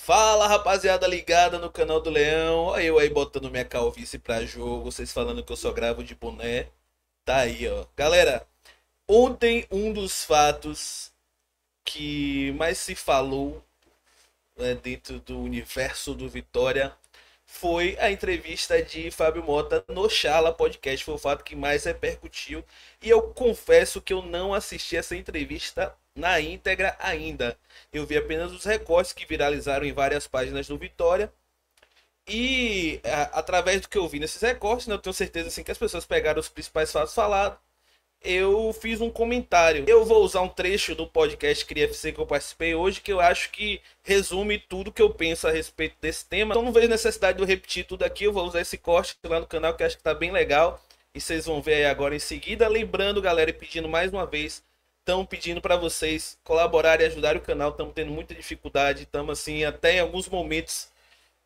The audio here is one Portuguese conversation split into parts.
Fala, rapaziada ligada no canal do Leão. Olha eu aí botando minha calvície pra jogo, vocês falando que eu só gravo de boné. Tá aí, ó. Galera, ontem um dos fatos que mais se falou, dentro do universo do Vitória foi a entrevista de Fábio Mota no Charla Podcast. Foi o fato que mais repercutiu. E eu confesso que eu não assisti essa entrevista na íntegra ainda. Eu vi apenas os recortes que viralizaram em várias páginas do Vitória. E através do que eu vi nesses recortes, né, eu tenho certeza assim, que as pessoas pegaram os principais fatos falados. Eu fiz um comentário. Eu vou usar um trecho do podcast Cria FC que eu participei hoje, que eu acho que resume tudo que eu penso a respeito desse tema. Então não vejo necessidade de eu repetir tudo aqui. Eu vou usar esse corte lá no canal, que eu acho que tá bem legal. E vocês vão ver aí agora em seguida. Lembrando, galera, e pedindo mais uma vez, estão pedindo para vocês colaborarem e ajudarem o canal. Estamos tendo muita dificuldade. Estamos assim, até em alguns momentos,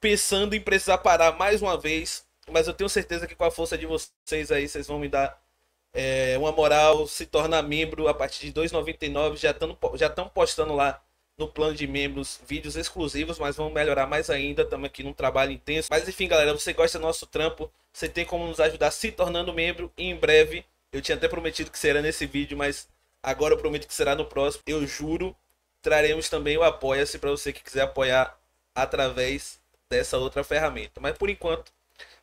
pensando em precisar parar mais uma vez. Mas eu tenho certeza que com a força de vocês aí, vocês vão me dar uma moral, se tornar membro a partir de R$ 2,99. Já estão postando lá no plano de membros vídeos exclusivos, mas vamos melhorar mais ainda. Estamos aqui num trabalho intenso. Mas enfim, galera, você gosta do nosso trampo, você tem como nos ajudar se tornando membro. E em breve, eu tinha até prometido que será nesse vídeo, mas agora eu prometo que será no próximo. Eu juro, traremos também o Apoia-se para você que quiser apoiar através dessa outra ferramenta. Mas por enquanto,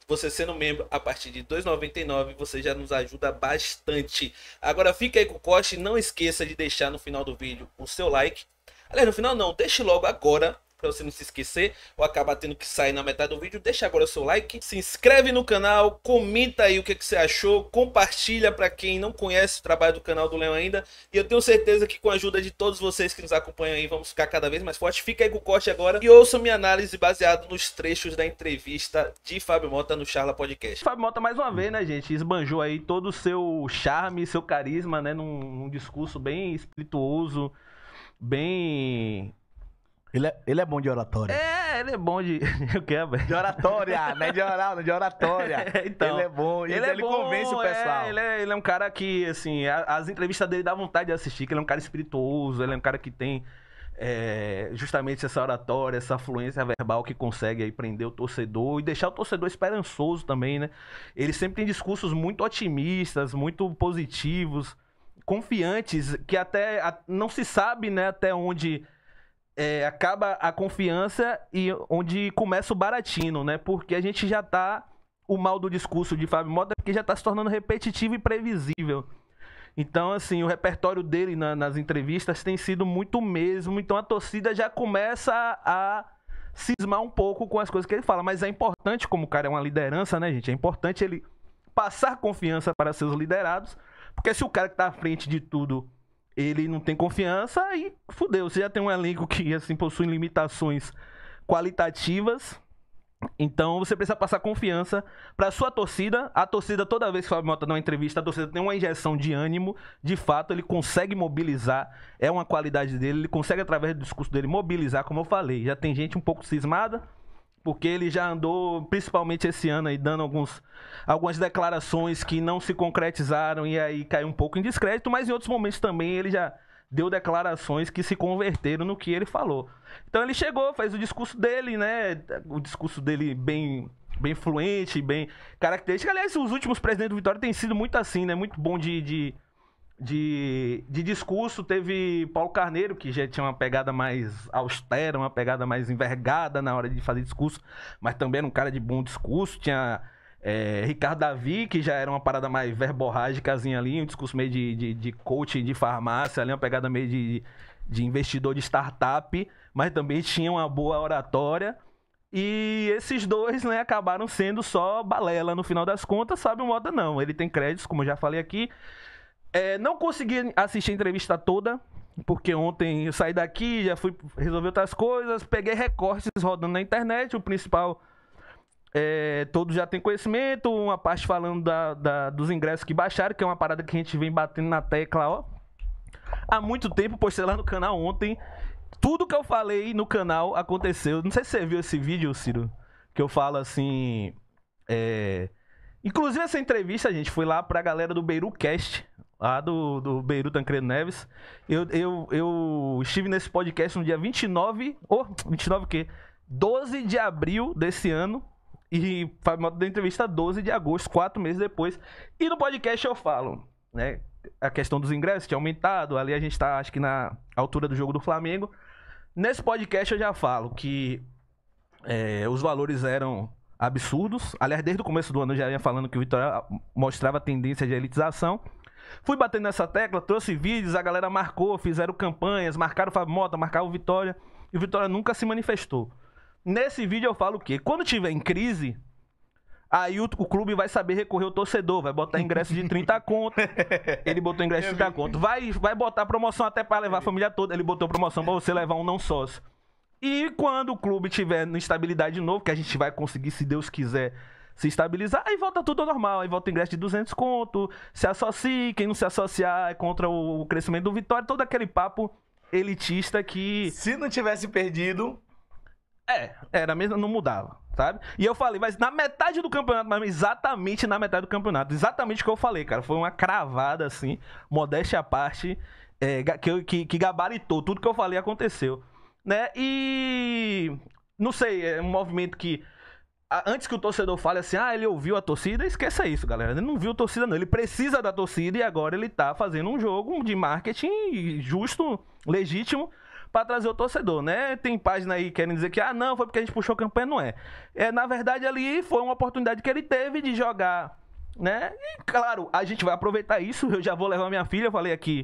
você sendo membro a partir de R$ 2,99, você já nos ajuda bastante. Agora fica aí com o corte, não esqueça de deixar no final do vídeo o seu like. Aliás, no final não, deixe logo agora, para você não se esquecer, ou acabar tendo que sair na metade do vídeo. Deixa agora o seu like, se inscreve no canal, comenta aí o que você achou, compartilha para quem não conhece o trabalho do canal do Leão ainda. E eu tenho certeza que com a ajuda de todos vocês que nos acompanham aí, vamos ficar cada vez mais forte. Fica aí com o corte agora e ouça minha análise baseada nos trechos da entrevista de Fábio Mota no Charla Podcast. Fábio Mota, mais uma vez, né, gente, esbanjou aí todo o seu charme, seu carisma, né, num discurso bem espirituoso, bem... Ele é bom de oratória. Ele é bom de... O que é, velho? De oratória, não é de oral, não é de oratória. Então, ele é bom, ele convence o pessoal. Ele é um cara que, assim, as entrevistas dele dá vontade de assistir, que ele é um cara espirituoso, ele é um cara que tem justamente essa oratória, essa fluência verbal que consegue aí prender o torcedor e deixar o torcedor esperançoso também, né? Ele sempre tem discursos muito otimistas, muito positivos, confiantes, que até não se sabe, né, até onde... acaba a confiança e onde começa o baratino, né? Porque a gente já tá... O mal do discurso de Fábio Mota é que já tá se tornando repetitivo e previsível. Então, assim, o repertório dele nas entrevistas tem sido muito mesmo. Então a torcida já começa a cismar um pouco com as coisas que ele fala. Mas é importante, como o cara é uma liderança, né, gente? É importante ele passar confiança para seus liderados. Porque se o cara que tá à frente de tudo... ele não tem confiança, aí fudeu. Você já tem um elenco que, assim, possui limitações qualitativas. Então, você precisa passar confiança para sua torcida. A torcida, toda vez que o Fábio Mota dá uma entrevista, a torcida tem uma injeção de ânimo. De fato, ele consegue mobilizar. É uma qualidade dele. Ele consegue, através do discurso dele, mobilizar, como eu falei. Já tem gente um pouco cismada, porque ele já andou, principalmente esse ano, aí, dando algumas declarações que não se concretizaram e aí caiu um pouco em descrédito, mas em outros momentos também ele já deu declarações que se converteram no que ele falou. Então ele chegou, fez o discurso dele, né? O discurso dele bem fluente, bem característico. Aliás, os últimos presidentes do Vitória têm sido muito assim, né? Muito bom de discurso. Teve Paulo Carneiro, que já tinha uma pegada mais austera, uma pegada mais envergada na hora de fazer discurso, mas também era um cara de bom discurso. Tinha Ricardo Davi, que já era uma parada mais verborrágicazinha ali, um discurso meio de coaching de farmácia, ali, uma pegada meio de investidor de startup, mas também tinha uma boa oratória. E esses dois, né, acabaram sendo só balela no final das contas. Fábio Mota não, ele tem créditos, como eu já falei aqui. Não consegui assistir a entrevista toda, porque ontem eu saí daqui, já fui resolver outras coisas, peguei recortes rodando na internet, o principal, todos já tem conhecimento, uma parte falando dos ingressos que baixaram, que é uma parada que a gente vem batendo na tecla, ó, há muito tempo. Postei lá no canal ontem, tudo que eu falei no canal aconteceu. Não sei se você viu esse vídeo, Ciro, que eu falo assim, inclusive essa entrevista, gente, foi lá pra galera do BeiruCast, lá do Beiru Tancredo Neves. Eu estive nesse podcast no dia 29... 29 o quê? 12 de abril desse ano. E Fábio Mota deu entrevista 12 de agosto, 4 meses depois. E no podcast eu falo, né? A questão dos ingressos tinha aumentado. Ali a gente tá, acho que na altura do jogo do Flamengo. Nesse podcast eu já falo que os valores eram absurdos. Aliás, desde o começo do ano eu já ia falando que o Vitória mostrava tendência de elitização. Fui batendo nessa tecla, trouxe vídeos, a galera marcou, fizeram campanhas, marcaram o Fábio Mota, marcaram o Vitória. E o Vitória nunca se manifestou. Nesse vídeo eu falo o quê? Quando tiver em crise, aí o clube vai saber recorrer ao torcedor, vai botar ingresso de 30 conto. Ele botou ingresso de 30 conto. Vai botar promoção até para levar a família toda. Ele botou promoção para você levar um não sócio. E quando o clube tiver na estabilidade de novo, que a gente vai conseguir, se Deus quiser, se estabilizar, aí volta tudo ao normal. Aí volta o ingresso de 200 conto, se associe, quem não se associar é contra o crescimento do Vitória. Todo aquele papo elitista que... Se não tivesse perdido... Era mesmo, não mudava, sabe? E eu falei, mas na metade do campeonato, mas exatamente na metade do campeonato, exatamente o que eu falei, cara, foi uma cravada, assim, modéstia à parte, que gabaritou, tudo que eu falei aconteceu, né? E, não sei, é um movimento que, antes que o torcedor fale assim, ele ouviu a torcida, esqueça isso, galera, ele não viu a torcida não, ele precisa da torcida e agora ele tá fazendo um jogo de marketing justo, legítimo, para trazer o torcedor, né? Tem página aí querendo dizer que, não, foi porque a gente puxou a campanha, não é. Na verdade, ali foi uma oportunidade que ele teve de jogar, né? E, claro, a gente vai aproveitar isso, eu já vou levar minha filha, eu falei aqui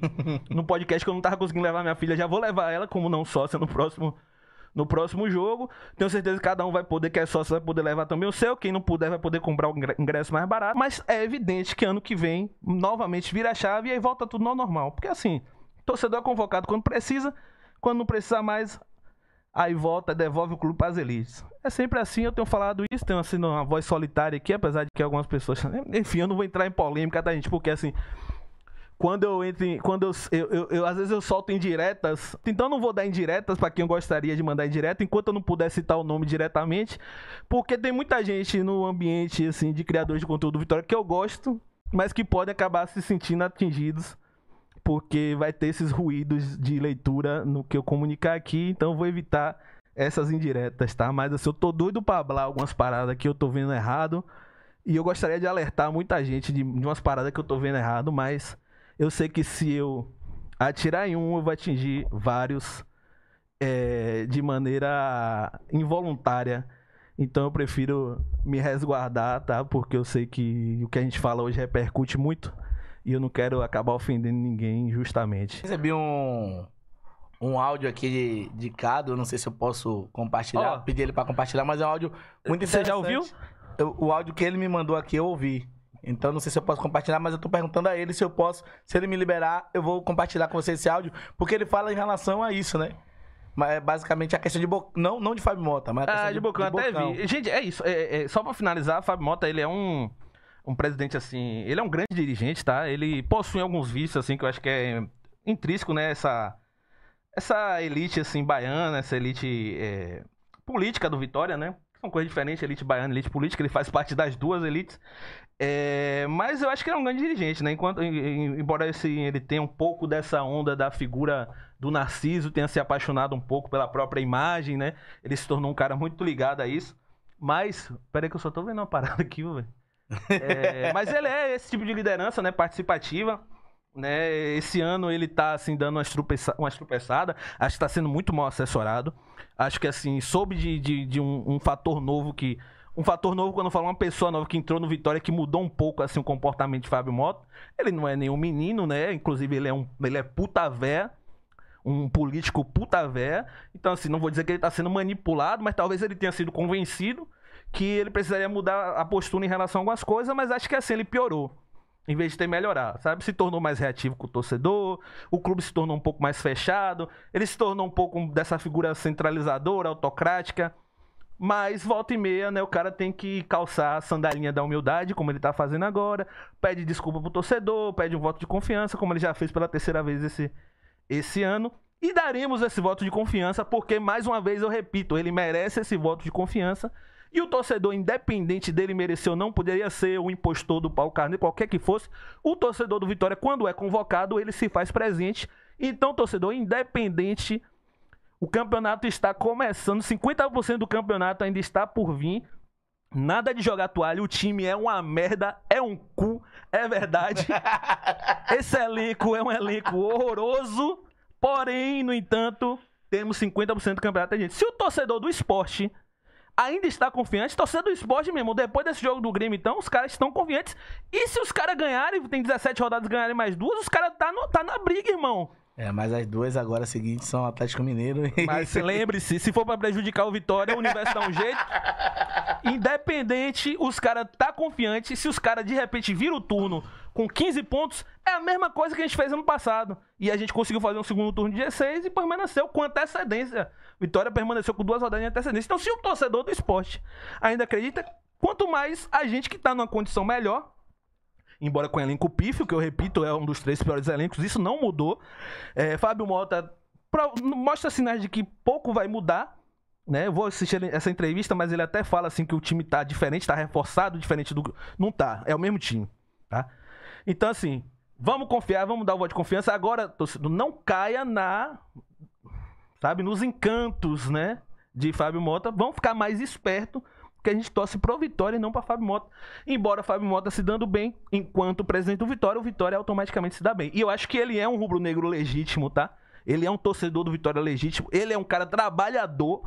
no podcast que eu não tava conseguindo levar minha filha, já vou levar ela como não sócia no próximo jogo. Tenho certeza que cada um vai poder, que é sócio, vai poder levar também o seu, quem não puder vai poder comprar o ingresso mais barato, mas é evidente que ano que vem, novamente vira a chave e aí volta tudo ao normal, porque assim, torcedor é convocado quando precisa, quando não precisar mais, aí volta, devolve o clube para as elites. É sempre assim, eu tenho falado isso, tenho assim uma voz solitária aqui, apesar de que algumas pessoas... Enfim, eu não vou entrar em polêmica, tá, gente? Porque assim, quando eu às vezes eu solto indiretas, então eu não vou dar indiretas para quem eu gostaria de mandar indireta, enquanto eu não puder citar o nome diretamente, porque tem muita gente no ambiente, assim, de criadores de conteúdo Vitória que eu gosto, mas que podem acabar se sentindo atingidos porque vai ter esses ruídos de leitura no que eu comunicar aqui, então eu vou evitar essas indiretas, tá? Mas assim, eu tô doido pra falar algumas paradas que eu tô vendo errado, e eu gostaria de alertar muita gente de umas paradas que eu tô vendo errado, mas eu sei que se eu atirar em um, eu vou atingir vários de maneira involuntária, então eu prefiro me resguardar, tá? Porque eu sei que o que a gente fala hoje repercute muito, e eu não quero acabar ofendendo ninguém injustamente. Recebi um áudio aqui de Cado, não sei se eu posso compartilhar, pedir ele pra compartilhar, mas é um áudio muito interessante. Você já ouviu? O áudio que ele me mandou aqui eu ouvi. Então não sei se eu posso compartilhar, mas eu tô perguntando a ele se eu posso. Se ele me liberar, eu vou compartilhar com você esse áudio, porque ele fala em relação a isso, né? Mas é basicamente a questão de Bocão, não de Fábio Mota, mas a questão de Bocão, até vi. Gente, é isso. Só pra finalizar, Fábio Mota, ele é um presidente, assim, ele é um grande dirigente, tá? Ele possui alguns vícios, assim, que eu acho que é intrínseco, né? Essa elite, assim, baiana, essa elite política do Vitória, né? São coisas diferentes, elite baiana, elite política, ele faz parte das duas elites. Mas eu acho que ele é um grande dirigente, né? Embora ele tenha um pouco dessa onda da figura do Narciso, tenha se apaixonado um pouco pela própria imagem, né? Ele se tornou um cara muito ligado a isso. Mas, peraí que eu só tô vendo uma parada aqui, velho. Mas ele é esse tipo de liderança, né, participativa, né? Esse ano ele tá assim dando uma estrupeçada, acho que tá sendo muito mal assessorado, acho que assim soube de um fator novo quando eu falo uma pessoa nova que entrou no Vitória, que mudou um pouco assim o comportamento de Fábio Mota. Ele não é nenhum menino, né? Inclusive ele é puta véia, um político puta véia. Então assim, não vou dizer que ele tá sendo manipulado, mas talvez ele tenha sido convencido que ele precisaria mudar a postura em relação a algumas coisas, mas acho que assim, ele piorou, em vez de ter melhorado, sabe? Se tornou mais reativo com o torcedor, o clube se tornou um pouco mais fechado, ele se tornou um pouco dessa figura centralizadora, autocrática, mas volta e meia, né, o cara tem que calçar a sandalinha da humildade, como ele tá fazendo agora, pede desculpa pro torcedor, pede um voto de confiança, como ele já fez pela terceira vez esse ano, e daremos esse voto de confiança, porque, mais uma vez, eu repito, ele merece esse voto de confiança. E o torcedor, independente dele merecer ou não, poderia ser o impostor do Paulo Carneiro, qualquer que fosse, o torcedor do Vitória, quando é convocado, ele se faz presente. Então, torcedor, independente O campeonato está começando, 50% do campeonato ainda está por vir. Nada de jogar toalha, o time é uma merda, é um cu, é verdade. Esse elenco é um elenco horroroso, porém, no entanto, temos 50% do campeonato. Gente, se o torcedor do esporte ainda está confiante, torcedor do esporte mesmo, depois desse jogo do Grêmio, então, os caras estão confiantes. E se os caras ganharem, tem 17 rodadas, ganharem mais 2, os caras tá na briga, irmão. Mas as 2 agora seguintes são Atlético Mineiro e... Mas lembre-se, se for pra prejudicar o Vitória, o universo dá um jeito. Independente, os caras tá confiante. Se os caras de repente viram o turno com 15 pontos, é a mesma coisa que a gente fez ano passado. E a gente conseguiu fazer um segundo turno de 16 e permaneceu com antecedência. Vitória permaneceu com 2 rodadas de antecedência. Então, se o torcedor do esporte ainda acredita, quanto mais a gente que tá numa condição melhor, embora com elenco pífio, que eu repito, é um dos 3 piores elencos, isso não mudou. Fábio Mota mostra sinais de que pouco vai mudar, né? Eu vou assistir essa entrevista, mas ele até fala assim que o time tá diferente, tá reforçado, diferente do... Não tá, é o mesmo time, tá? Então, assim, vamos confiar, vamos dar o voto de confiança. Agora, torcedor, não caia nos encantos, né, de Fábio Mota. Vamos ficar mais esperto, que a gente torce pro Vitória e não pra Fábio Mota. Embora Fábio Mota se dando bem enquanto presidente do Vitória, o Vitória automaticamente se dá bem. E eu acho que ele é um rubro-negro legítimo, tá? Ele é um torcedor do Vitória legítimo. Ele é um cara trabalhador,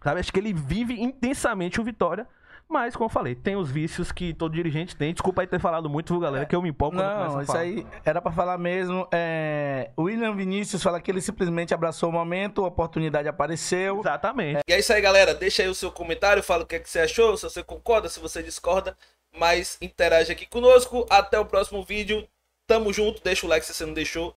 sabe? Acho que ele vive intensamente o Vitória. Mas, como eu falei, tem os vícios que todo dirigente tem. Desculpa aí ter falado muito, viu, galera? Que eu me empolgo quando eu começo a falar. Não, isso aí era pra falar mesmo. O William Vinícius fala que ele simplesmente abraçou o momento, a oportunidade apareceu. Exatamente. E é isso aí, galera. Deixa aí o seu comentário, fala o que, é que você achou, se você concorda, se você discorda. Mas interage aqui conosco. Até o próximo vídeo. Tamo junto. Deixa o like se você não deixou.